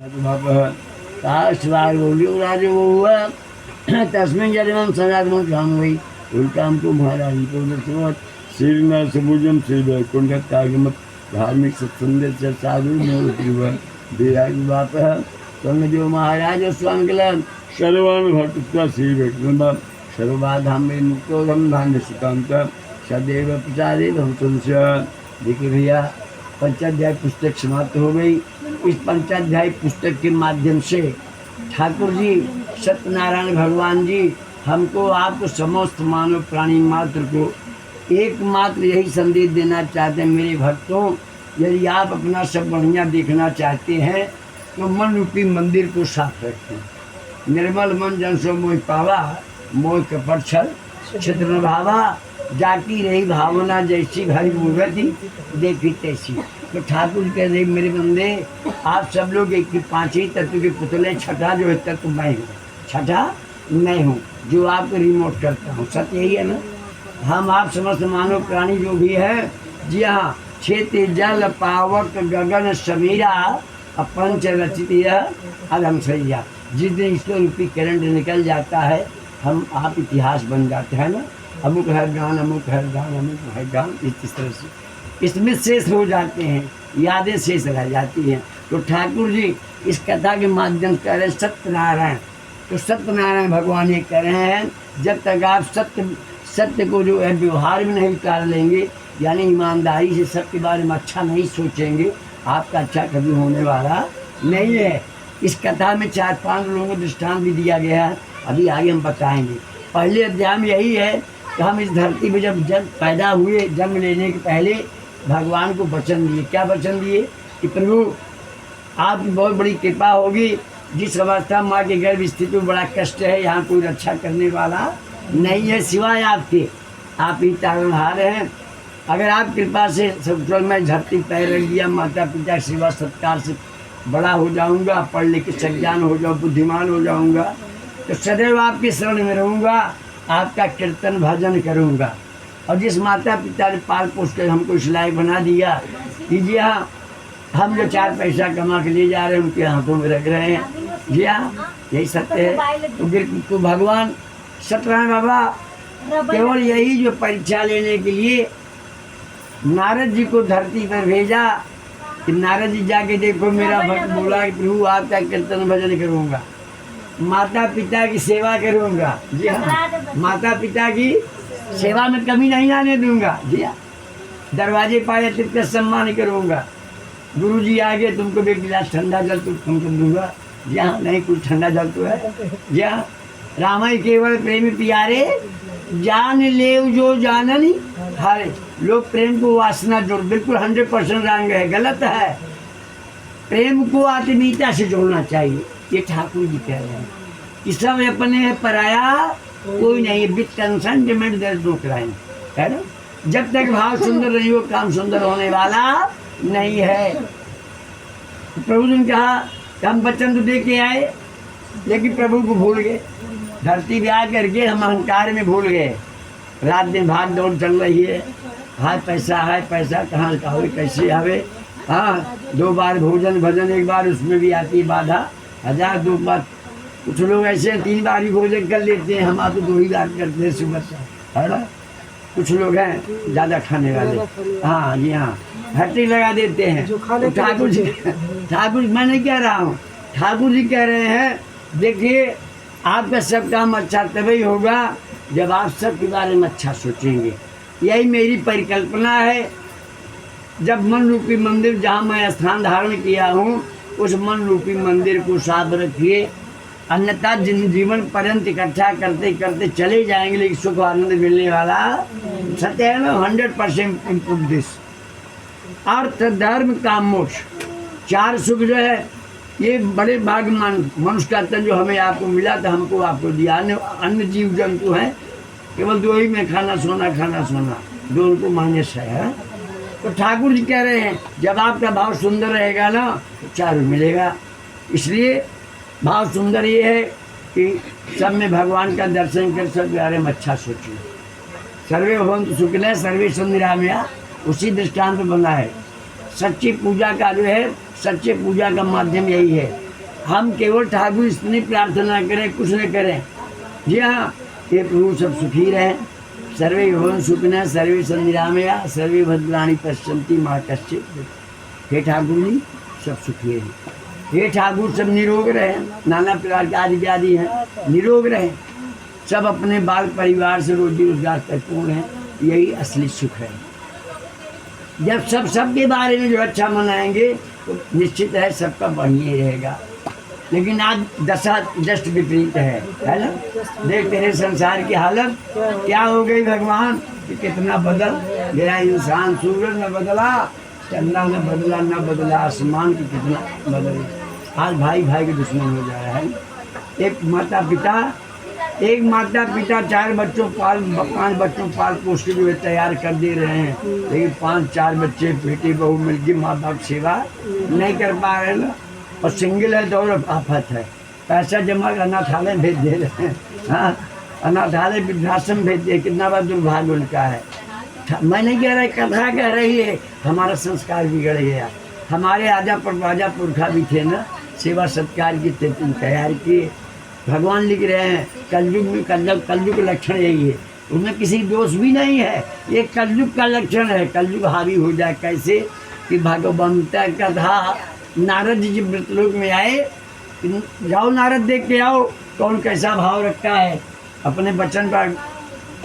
तस्मिन् जन्मं सदात्मं स्वामी उल्टाम को महाराज को श्रीना सबुजम श्री वैकुंठ कागमत धार्मिक सत्संग से साधु मूर्ति जो महाराज स्वामी कल सर्वान भक्तत्व श्री वैकुंठ सर्वाधाम में मुक्तोधम धान्य सुकांत सदैव प्रचारे धमसंस्य। देखिए भैया पंचाध्याय पुस्तक समाप्त हो गई। इस पंचाध्याय पुस्तक के माध्यम से ठाकुर जी सत्यनारायण भगवान जी हमको आपको समस्त मानव प्राणी मात्र को एकमात्र यही संदेश देना चाहते हैं, मेरे भक्तों यदि आप अपना सब बढ़िया देखना चाहते हैं तो मन रूपी मंदिर को साफ रखें। निर्मल मन जन सो मोह पावा, मोह कपट छल क्षेत्र में भावा, जाती रही भावना जैसी भरी मूर्ति देखी तैसी। तो ठाकुर कह रहे मेरे बंदे आप सब लोग एक ही पांच ही तत्व के पुतले, छठा जो है तत्व मैं हूँ, छठा मैं हूँ जो आपको रिमोट करता हूँ। सत्य यही है ना। हम आप समस्त मानव प्राणी जो भी है, जी हाँ, क्षेत्र जल पावक गगन समीरा अपंच रचित अदम सैया। जिस दिन ईश्वर रूपी करंट निकल जाता है हम आप इतिहास बन जाते हैं ना। अमुक है गान, अमुक है गान, अमुक है गान, इस तरह से इसमें शेष हो जाते हैं, यादें शेष रह जाती हैं। तो ठाकुर जी इस कथा के माध्यम से कह रहे हैं सत्यनारायण। तो सत्यनारायण भगवान ये कह रहे हैं जब तक आप सत्य को जो है व्यवहार में नहीं उतार लेंगे, यानी ईमानदारी से सत्य के बारे में अच्छा नहीं सोचेंगे, आपका अच्छा कभी होने वाला नहीं है। इस कथा में 4-5 लोगों को दृष्टांत भी दिया गया है, अभी आगे हम बताएंगे। पहले अध्याय में यही है कि हम इस धरती पे जब पैदा हुए, जन्म लेने के पहले भगवान को वचन दिए। क्या वचन दिए कि प्रभु आपकी बहुत बड़ी कृपा होगी। जिस अवस्था माँ के गर्भ स्थित में बड़ा कष्ट है, यहाँ कोई रक्षा करने वाला नहीं है सिवाय आपके, आप ही तारणहार हैं। अगर आप कृपा से सब मैं धरती पैर रख दिया, माता पिता सेवा सत्कार से बड़ा हो जाऊंगा, पढ़ लिख के सज्ञान हो जाऊँ, बुद्धिमान हो जाऊंगा, तो सदैव आपके शरण में रहूँगा, आपका कीर्तन भजन करूँगा। और जिस माता पिता ने पाल पोस कर हमको इस लायक बना दिया, जी हाँ, हम जो 4 पैसा कमा के ले जा रहे हैं उनके हाथों में रख रहे हैं, जी हाँ, यही सत्य है। तो भगवान सत्यनारायण बाबा केवल यही जो परीक्षा लेने के लिए नारद जी को धरती पर भेजा कि नारद जी जाके देखो मेरा भक्त बोला कि प्रभु आपका कीर्तन भजन करूँगा, माता पिता की सेवा करूँगा, जी हाँ, माता पिता की सेवा में कमी नहीं आने दूंगा, जी हाँ, दरवाजे पाए तिरका सम्मान करूँगा, गुरु जी आगे तुमको एक गिलास ठंडा जल तो तुमको दूंगा, जी हाँ, नहीं कुछ ठंडा जल तो है, जी हाँ, रामाई केवल प्रेमी प्यारे जान ले जो जाननी हरे। लोग प्रेम को वासना जोड़, बिल्कुल 100% रंग है, गलत है। प्रेम को आत्मीयता से जोड़ना चाहिए, ये ठाकुर जी कह रहे हैं कि सब अपने है, पराया कोई नहीं, विद कंसेंटमेंट देयर नो क्राइम, है ना। जब तक भाव सुंदर नहीं हो काम सुंदर होने वाला नहीं है। प्रभु ने कहा कि हम वचन तो दे के आए लेकिन प्रभु को भूल गए, धरती पे आ करके हम अहंकार में भूल गए। रात दिन भाग दौड़ चल रही है, हाय पैसा कहाँ का हो कैसे आवे। हाँ, 2 बार भोजन भजन, 1 बार उसमें भी आती है बाधा, 1000 2 बार। कुछ लोग ऐसे 3 बार ही भोजन कर लेते हैं, हम आप 2 ही बार करते हैं सुबह से, है ना। कुछ लोग हैं ज़्यादा खाने वाले, हाँ जी हाँ, हट्टी लगा देते हैं। तो ठाकुर जी मैं नहीं कह रहा हूँ, ठाकुर जी कह रहे हैं देखिए आपका सब काम अच्छा तभी होगा जब आप सब के बारे में अच्छा सोचेंगे। यही मेरी परिकल्पना है। जब मन रूपी मंदिर जहाँ मैं स्थान धारण किया हूँ उस मन रूपी मंदिर को साफ रखिए, अन्यथा जीवन पर्यंत इकट्ठा करते करते चले जाएंगे लेकिन सुख आनंद मिलने वाला सत्य है ना। 100% इम्प्रूव दिस। अर्थ धर्म काम मोक्ष 4 सुख जो है ये बड़े भाग्यमान मनुष्य का तन जो हमें आपको मिला था, हमको आपको दिया। अन्य जीव जंतु हैं केवल 2 ही में खाना सोना 2 उनको मान्यस है। तो ठाकुर जी कह रहे हैं जब आपका भाव सुंदर रहेगा ना तो 4 मिलेगा। इसलिए भाव सुंदर ये है कि सब में भगवान का दर्शन कर सब बारे में अच्छा सोचिए। सर्वे भवन्तु सुखिनः सर्वे सन्तु निरामया, उसी दृष्टांत बना है। सच्ची पूजा का जो है, सच्चे पूजा का माध्यम यही है हम केवल ठाकुर इतनी प्रार्थना करें, कुछ न करें। जी हाँ, ये प्रभु सब सुखी रहे, सर्वे भवन सुखिनः सर्वे सन्निरामया सर्वे भद्राणि पश्यन्ति माँ कश्चित्। हे ठाकुर जी सब सुखी रहे, हे ठाकुर सब निरोग रहे, नाना प्रकार के आदि व्याधि हैं निरोग रहे, सब अपने बाल परिवार से रोजी रोजगार तक पूर्ण है, यही असली सुख है। जब सब सबके बारे में जो अच्छा मनाएंगे तो निश्चित है सबका बढ़िया ही रहेगा। लेकिन आज दशा जस्ट विपरीत है ना। देख तेरे संसार की हालत क्या हो गई भगवान, कि कितना बदल गया इंसान। सूरज न बदला, चंदा न बदला, न बदला आसमान की, कितना बदल। आज भाई भाई के दुश्मन हो जा रहा है। एक माता पिता 4 बच्चों पाल 5 बच्चों पाल पोस के जो है तैयार कर दे रहे हैं, लेकिन 5-4 बच्चे बेटी बहू मिलकर माँ बाप सेवा नहीं कर पा रहे ना। और सिंगल है तो और आफत है। पैसा जमा कर अनाथालय भेज दे रहे हैं, हाँ अनाथालय वृद्धाश्रम भेज दे, कितना बड़ा दुर्भाग्य उनका है। मैं नहीं कह रहा, कथा कह रही है, हमारा संस्कार बिगड़ गया। हमारे आजा परवाजा पुरखा भी थे ना, सेवा सत्कार की तैयार किए। भगवान लिख रहे हैं कलयुग में, कलयुग का लक्षण यही है, उसमें किसी दोष भी नहीं है, ये कलयुग का लक्षण है। कलयुग हावी हो जाए कैसे, कि भगवंत कथा नारद जी मृतलोक में आए, जाओ नारद देख के आओ कौन कैसा भाव रखता है, अपने वचन पर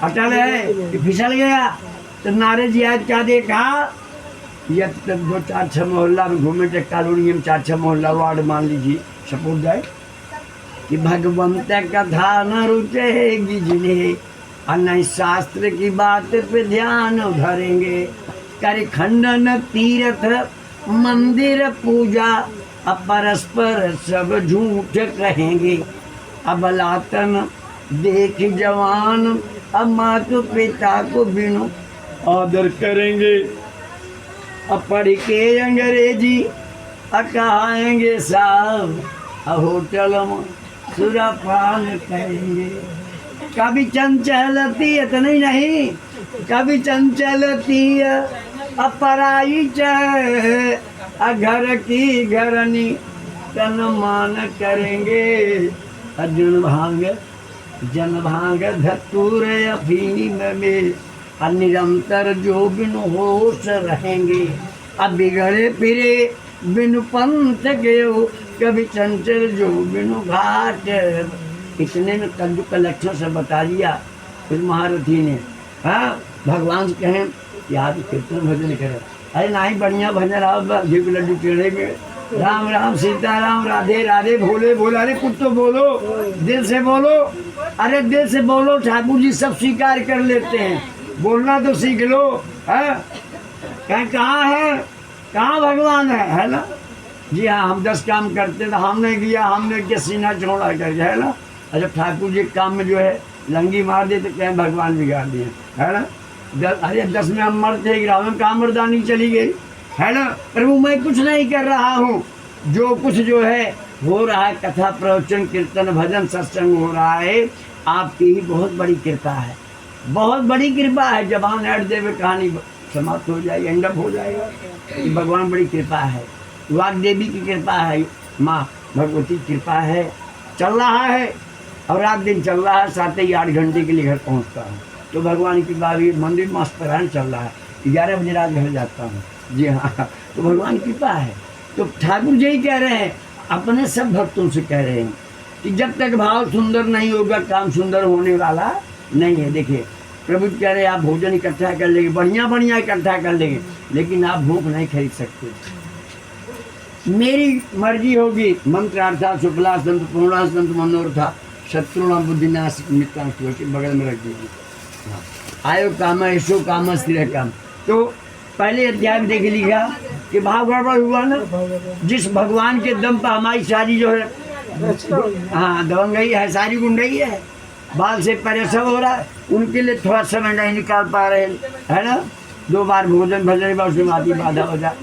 अटल है कि फिसल गया। तो नारद जी आज क्या देखा, ये तब 2-4-6 मोहल्ला में घूमे थे, कॉलोनी में 4-6 मोहल्ला वार्ड मान लीजिए सपोज जाए, कि भगवंत कथा न रुचेगी जिन्हें, अन्य शास्त्र की बात पे ध्यान धरेंगे, कर खंडन तीर्थ मंदिर पूजा, अब परस्पर सब झूठ कहेंगे। अब लातन देख जवान, अब माता पिता को बिनु आदर करेंगे। अब पढ़ के अंग्रेजी कहाएंगे साहब, होटल में सुरापान करेंगे। कभी चंचलती इतनी नहीं, कभी चंचलती अपराई चाहे, घर की घरनी तन मान करेंगे। जन भांग धतूर अफीम में, निरंतर जो बिन होश रहेंगे। अब बिगड़े फिरे बिनु पंथ गयो, कभी चंचल जो बिनु घाट। इतने में कलयुग का लक्षण से बता दिया फिर महारथी ने। हाँ भगवान से कहें कि आप कीर्तन भजन करें, अरे ना ही बढ़िया भजन आप घी के लड्डू टेढ़े में, राम राम सीताराम राधे राधे भोले भोले। अरे कुछ तो बोलो, दिल से बोलो, अरे दिल से बोलो। ठाकुर जी सब स्वीकार कर लेते हैं, बोलना तो सीख लो। कहाँ है, कहाँ भगवान है ना। जी हाँ, हम 10 काम करते तो हमने किया सीना चौड़ा करके, है ना। अच्छा ठाकुर जी काम में जो है लंगी मार दे तो क्या भगवान बिगाड़ दिए, है ना। 10 में हम मरते, 11 में कहाँ मर्दानी चली गई, है ना। प्रभु मैं कुछ नहीं कर रहा हूँ, जो कुछ जो है हो रहा है, कथा प्रवचन कीर्तन भजन सत्संग हो रहा है, आपकी ही बहुत बड़ी कृपा है, बहुत बड़ी कृपा है। जबान हट देवे कहानी समाप्त हो जाएगी, एंड अप हो जाएगा। ये भगवान बड़ी कृपा है, वाग देवी की कृपा है, माँ भगवती की कृपा है। चल रहा है और रात दिन चल रहा है, 7 या 8 घंटे के लिए घर पहुँचता हूँ, तो भगवान की बात मंदिर मास्टरान चल रहा है, 11 बजे रात घर जाता हूँ। जी हाँ, तो भगवान की कृपा है। तो ठाकुर जी कह रहे हैं, अपने सब भक्तों से कह रहे हैं कि जब तक भाव सुंदर नहीं होगा काम सुंदर होने वाला नहीं है। देखिए प्रभु कह रहे हैं आप भोजन इकट्ठा कर लेंगे, बढ़िया इकट्ठा कर लेंगे, लेकिन आप भूख नहीं खरीद सकते। मेरी मर्जी होगी। मंत्रार्था शुक्ला संत पूर्णा संत मनोरथा शत्रुणा बुद्धिनाश मित्रांश बगल में रख दीजिए। आयो काम ऐसो काम स्थिर काम। तो पहले अध्याय में देख लिखा कि भाव गड़बड़ हुआ ना, जिस भगवान के दम पर हमारी सारी जो है हाँ दवंगई है, सारी गुंडई है, बाल से परेशान हो रहा है, उनके लिए थोड़ा समय नहीं निकाल पा रहे, है ना। 2 बार भोजन भजन में उसमें आती बाधा हो जाए,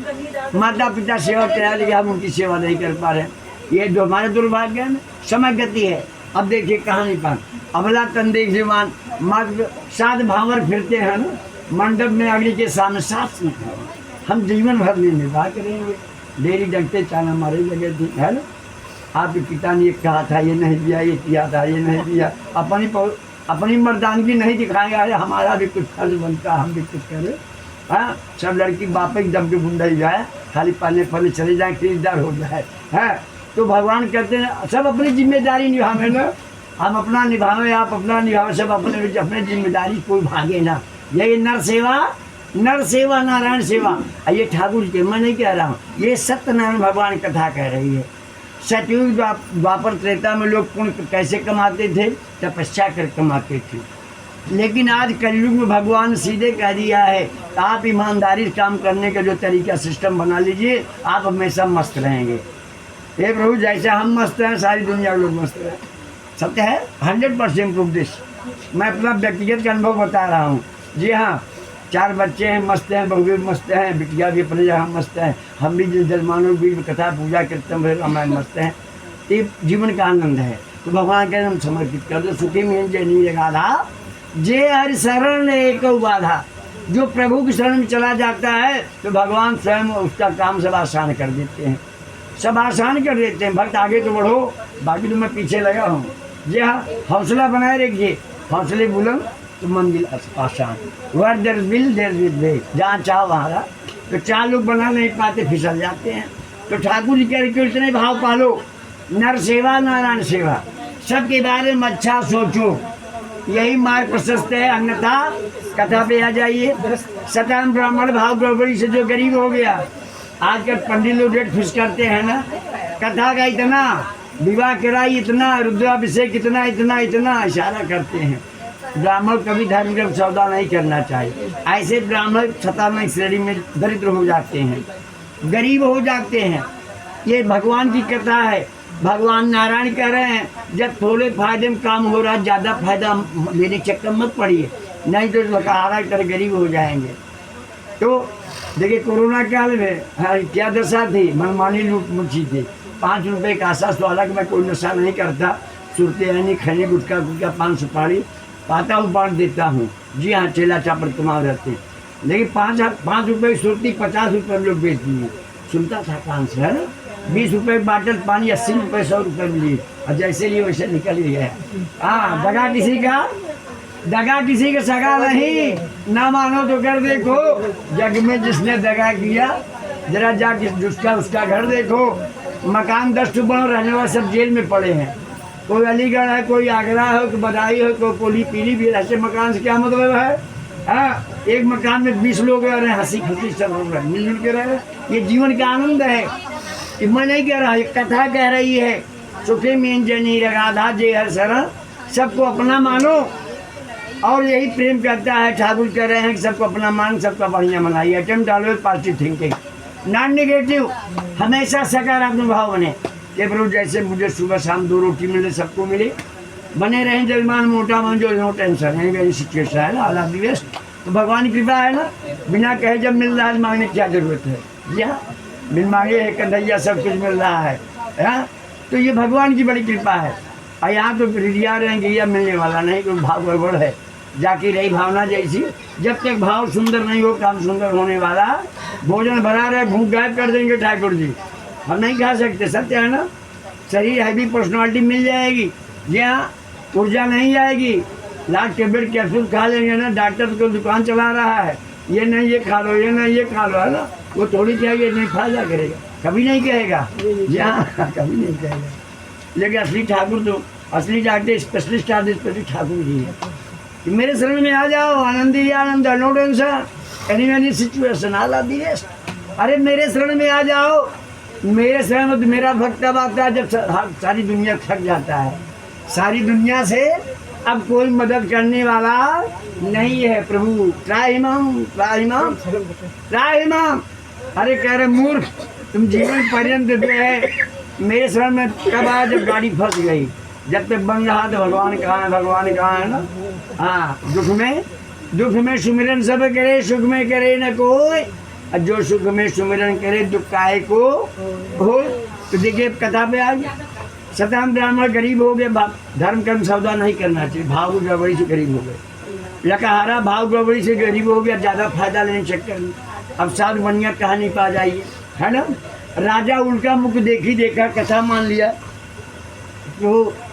माता पिता सेवा करा लेकिन हम उनकी सेवा नहीं कर पा रहे, ये जो हमारे दुर्भाग्य है। समय गति है। अब देखिए कहानी पर अबला तंदेख जीवान मग 7 भावर फिरते हैं ना मंडप में अग्नि के सामने 7 हम जीवन भर में निर्वाह करेंगे। डेरी डंकते चाना मारे लगे थी, है ना। आपके पिता ने ये कहा था, ये नहीं दिया, ये किया था, ये नहीं दिया, अपनी मर्दानगी नहीं दिखाएंगे। अरे हमारा भी कुछ फर्ज बनता है, हम भी कुछ करें। हाँ, सब लड़की बाप एकदम के बुंदा ही जाए, खाली पालने पले चले जाए, खरीदार हो जाए। है तो भगवान कहते हैं सब अपनी जिम्मेदारी निभावे ना, हम अपना निभावे, आप अपना निभावे, सब अपने जिम्मेदारी कोई भागे ना। यही नर सेवा नारायण सेवा। ये ठाकुर जी के मैं नहीं कह रहा हूँ, ये सत्यनारायण भगवान कथा कह रही है। सतयुग द्वापर त्रेता में लोग पुण्य कैसे कमाते थे? तपस्या कर कमाते थे। लेकिन आज कलयुग में भगवान सीधे कह दिया है, आप ईमानदारी से काम करने का जो तरीका सिस्टम बना लीजिए, आप हमेशा मस्त रहेंगे। हे प्रभु, जैसे हम मस्त हैं सारी दुनिया के लोग मस्त हैं। सत्य है, 100% उपदेश। मैं अपना व्यक्तिगत अनुभव बता रहा हूँ। जी हाँ, 4 बच्चे हैं, मस्त हैं, बहू भी मस्त हैं, बिटिया भी अपने जगह मस्त हैं, हम भी जिस जलमानों बीच कथा पूजा कीर्तन रामायण मस्त हैं। ये जीवन का आनंद है। तो भगवान के हम समर्पित कर दो। सुखी में जय नहीं गाधा, जे हरि शरण एक बाधा। जो प्रभु की शरण में चला जाता है तो भगवान स्वयं उसका काम सब आसान कर देते हैं, सब आसान कर देते हैं। भक्त आगे तो बढ़ो, बाकी तो मैं पीछे लगा हूँ। जी हाँ, हौसला बनाए रखिए, हौसले बुलंद तो मंजिल आसान। Where there will there way, जहाँ चाहो वहाँ रहा। तो 4 लोग बना नहीं पाते, फिसल जाते हैं। तो ठाकुर जी कह रहे कि इतने भाव पालो, नर सेवा नारायण सेवा, सबके बारे में अच्छा सोचो, यही मार्ग प्रशस्त है। अन्यथा कथा पे आ जाइए। सतान ब्राह्मण भाव गड़बड़ी से जो गरीब हो गया, आजकल पंडित लोग डेट फिक्स करते हैं ना, कथा का इतना, विवाह कराई इतना, रुद्राभिषेक इतना इतना इतना इशारा करते हैं। ब्राह्मण कभी धर्म का सौदा नहीं करना चाहिए। ऐसे ब्राह्मण 97 श्रेणी में दरिद्र हो जाते हैं, गरीब हो जाते हैं। ये भगवान की कथा है। भगवान नारायण कह रहे हैं, जब थोड़े फायदे में काम हो रहा है, ज़्यादा फायदा लेने के चक्कर मत पड़िए, नहीं तो लकहारा की तरह गरीब हो जाएंगे। तो देखिए कोरोना काल में क्या दशा थी, मनमानी लूट मची थी। 5 रुपये का आशा तो, हालांकि मैं कोई नशा नहीं करता, सुरते यानी खैनी गुटखा गुटखा 5 सुपारी पाता हूँ, बांट देता हूँ। जी हाँ, चेला चापर कमा रहते हैं। लेकिन 5 रुपये की सुरती 50 रुपये में लोग बेच दिए। सुनता था कान से, है ना। 20 रुपये बाटल पानी 80 रुपये 100 रुपये में लिए, और जैसे लिए वैसे निकल ही गया। हाँ, दगा किसी का सगा नहीं, ना मानो तो कर देखो। जग में जिसने दगा किया, जरा जाके उसका घर देखो। मकान 10 बनो, रहने वाले सब जेल में पड़े हैं। कोई अलीगढ़ है, कोई आगरा है, कोई बदायूं है, कोई कोली पीली भी। ऐसे मकान से क्या मतलब है? हाँ, एक मकान में 20 लोग रह रहे हैं, हंसी खुशी सब लोग मिलजुल के रह रहे हैं। ये जीवन का आनंद है। कि मैं नहीं कह रहा, ये कथा कह रही है। सुखी में जनी राधा जे हर शरण, सबको अपना मानो। और यही प्रेम करता है। ठाकुर कह रहे हैं कि सबको अपना मान, सबका बढ़िया मनाइए। Attempt always positive thinking, non negative, हमेशा सकारात्मक भाव बने। ये प्रभु जैसे मुझे सुबह शाम 2 रोटी मिले, सबको मिले, बने रहें जजमान मोटा मन जो नो टेंशन है। मेरी सिचुएशन है ना, ऑल द बेस्ट। तो भगवान की कृपा है ना, बिना कहे जब मिल रहा है मांगने की क्या जरूरत है? जी हाँ, बिन मांगे है कन्हैया सब कुछ मिल रहा है। हाँ, तो ये भगवान की बड़ी कृपा है। और यहाँ तो रिया रहेंगे, यह मिलने वाला नहीं, तो भाव गड़बड़ है। जाकी रही भावना जैसी, जब तक भाव सुंदर नहीं हो, काम सुंदर होने वाला। भोजन भरा रहे, भूख गायब कर देंगे ठाकुर जी, हम नहीं खा सकते। सत्य है ना। शरीर हैवी पर्सनालिटी मिल जाएगी, जी हाँ, ऊर्जा नहीं आएगी। लाख टेबलेट कैप्सूल खा लेंगे ना, डॉक्टर को दुकान चला रहा है, ये नहीं ये खा लो, ये नहीं ये खा लो, है ना। वो थोड़ी चाहिए, नहीं फायदा करेगा, कभी नहीं कहेगा। जी हाँ, कभी नहीं कहेगा। लेकिन असली ठाकुर तो, असली डॉक्टर स्पेशलिस्ट ठाकुर जी है। कि मेरे शरण में आ जाओ, आनंद ही आनंद, no tension, any situation all of the best. अरे मेरे शरण में आ जाओ। मेरे शरण में मेरा भक्त तब आता है जब सारी दुनिया थक जाता है। सारी दुनिया से अब कोई मदद करने वाला नहीं है। प्रभु त्राहिमाम त्राहिमाम त्राहिमाम। अरे कह रहे मूर्ख, तुम जीवन पर्यंत जो है मेरे शरण में कब आया? जब गाड़ी फंस गई। जब तक बन रहा तो भगवान कहाँ है, भगवान कहाँ है ना। हाँ, दुख में सुमिरन सब करे, सुख में करे न कोई। और जो सुख में सुमिरन करे, दुख काहे को हो। तो देखिए कथा पे आ गया। सताम ब्राह्मण गरीब हो गए, धर्म कर्म सौदा नहीं करना चाहिए, भाव गड़बड़ी से गरीब हो गए। लकहारा भाव गड़बड़ी से गरीब हो गया, ज़्यादा फायदा लेने चक्कर में। अब साथ बढ़िया कहानी पा जाइए, है ना। राजा उल्टा मुख देखा, कथा मान लिया, प्रभु